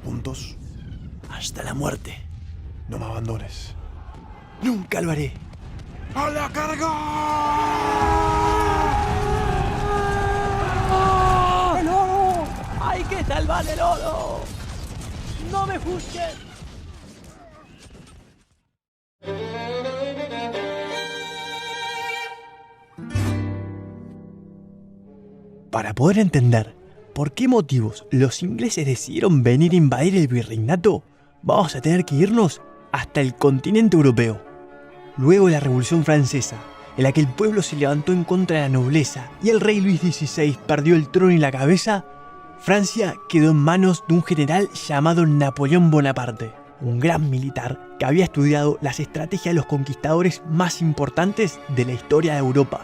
juntos. Hasta la muerte. No me abandones. Nunca lo haré. ¡A la carga! ¡El oro! ¡Hay que salvar el oro! ¡No me juzguen! Para poder entender por qué motivos los ingleses decidieron venir a invadir el virreinato, vamos a tener que irnos hasta el continente europeo. Luego de la Revolución Francesa, en la que el pueblo se levantó en contra de la nobleza y el rey Luis XVI perdió el trono y la cabeza, Francia quedó en manos de un general llamado Napoleón Bonaparte, un gran militar que había estudiado las estrategias de los conquistadores más importantes de la historia de Europa.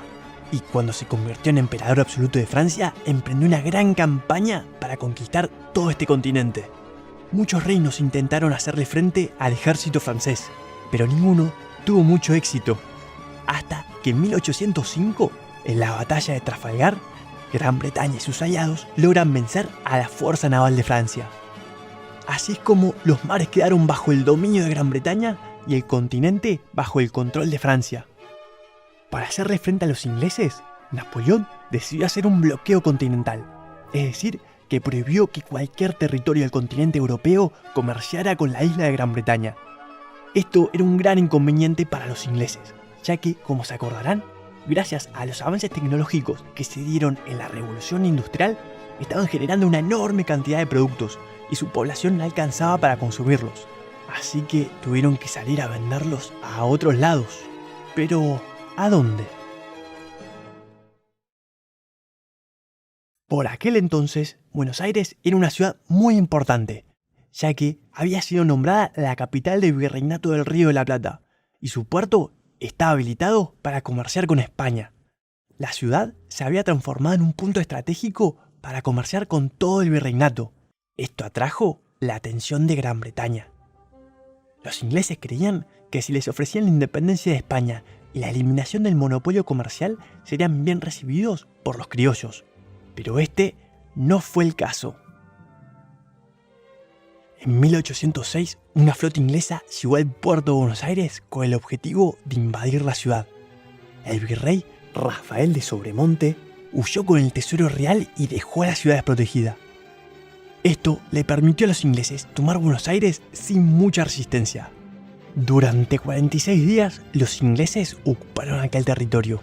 Y cuando se convirtió en emperador absoluto de Francia, emprendió una gran campaña para conquistar todo este continente. Muchos reinos intentaron hacerle frente al ejército francés, pero ninguno tuvo mucho éxito. Hasta que en 1805, en la batalla de Trafalgar, Gran Bretaña y sus aliados logran vencer a la fuerza naval de Francia. Así es como los mares quedaron bajo el dominio de Gran Bretaña y el continente bajo el control de Francia. Para hacerle frente a los ingleses, Napoleón decidió hacer un bloqueo continental, es decir, que prohibió que cualquier territorio del continente europeo comerciara con la isla de Gran Bretaña. Esto era un gran inconveniente para los ingleses, ya que, como se acordarán, gracias a los avances tecnológicos que se dieron en la Revolución Industrial, estaban generando una enorme cantidad de productos y su población no alcanzaba para consumirlos. Así que tuvieron que salir a venderlos a otros lados. Pero ¿a dónde? Por aquel entonces, Buenos Aires era una ciudad muy importante, ya que había sido nombrada la capital del Virreinato del Río de la Plata, y su puerto estaba habilitado para comerciar con España. La ciudad se había transformado en un punto estratégico para comerciar con todo el virreinato. Esto atrajo la atención de Gran Bretaña. Los ingleses creían que si les ofrecían la independencia de España y la eliminación del monopolio comercial serían bien recibidos por los criollos, pero este no fue el caso. En 1806, una flota inglesa llegó al puerto de Buenos Aires con el objetivo de invadir la ciudad. El virrey Rafael de Sobremonte huyó con el tesoro real y dejó a la ciudad desprotegida. Esto le permitió a los ingleses tomar Buenos Aires sin mucha resistencia. Durante 46 días, los ingleses ocuparon aquel territorio,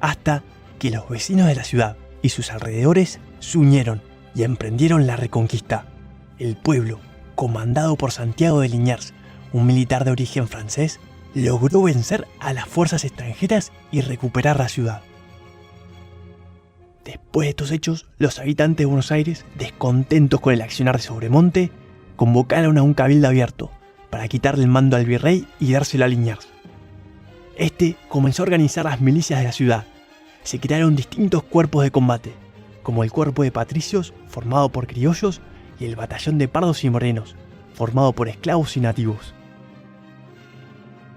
hasta que los vecinos de la ciudad y sus alrededores se unieron y emprendieron la reconquista. El pueblo, comandado por Santiago de Liniers, un militar de origen francés, logró vencer a las fuerzas extranjeras y recuperar la ciudad. Después de estos hechos, los habitantes de Buenos Aires, descontentos con el accionar de Sobremonte, convocaron a un cabildo abierto para quitarle el mando al virrey y dárselo a Liniers. Este comenzó a organizar las milicias de la ciudad. Se crearon distintos cuerpos de combate, como el cuerpo de patricios, formado por criollos, y el batallón de pardos y morenos, formado por esclavos y nativos.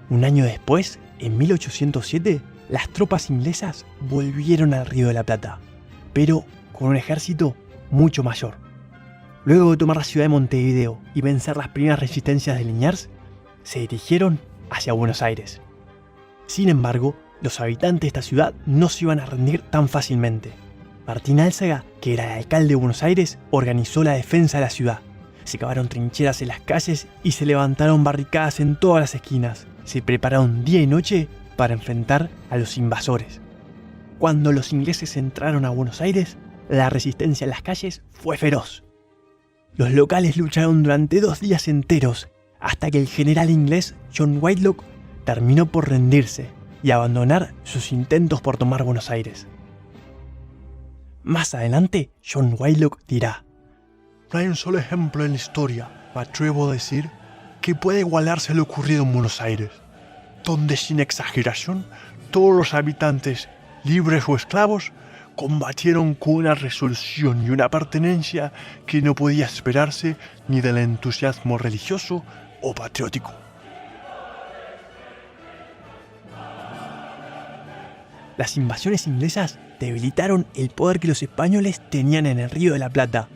Un año después, en 1807, las tropas inglesas volvieron al Río de la Plata, pero con un ejército mucho mayor. Luego de tomar la ciudad de Montevideo y vencer las primeras resistencias de Liniers, se dirigieron hacia Buenos Aires. Sin embargo, los habitantes de esta ciudad no se iban a rendir tan fácilmente. Martín Álzaga, que era el alcalde de Buenos Aires, organizó la defensa de la ciudad. Se cavaron trincheras en las calles y se levantaron barricadas en todas las esquinas. Se prepararon día y noche para enfrentar a los invasores. Cuando los ingleses entraron a Buenos Aires, la resistencia en las calles fue feroz. Los locales lucharon durante 2 días enteros, hasta que el general inglés John Whitelock terminó por rendirse y abandonar sus intentos por tomar Buenos Aires. Más adelante, John Whitelock dirá: No hay un solo ejemplo en la historia, me atrevo a decir, que pueda igualarse a lo ocurrido en Buenos Aires, donde sin exageración todos los habitantes, libres o esclavos, combatieron con una resolución y una pertenencia que no podía esperarse ni del entusiasmo religioso o patriótico. Las invasiones inglesas debilitaron el poder que los españoles tenían en el Río de la Plata.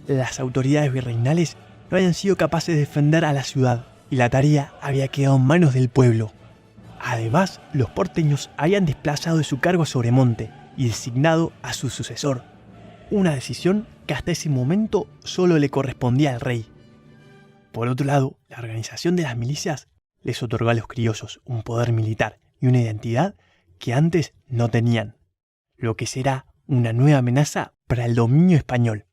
Las autoridades virreinales no habían sido capaces de defender a la ciudad y la tarea había quedado en manos del pueblo. Además, los porteños habían desplazado de su cargo a Sobremonte y designado a su sucesor, una decisión que hasta ese momento solo le correspondía al rey. Por otro lado, la organización de las milicias les otorgó a los criollos un poder militar y una identidad que antes no tenían, lo que será una nueva amenaza para el dominio español.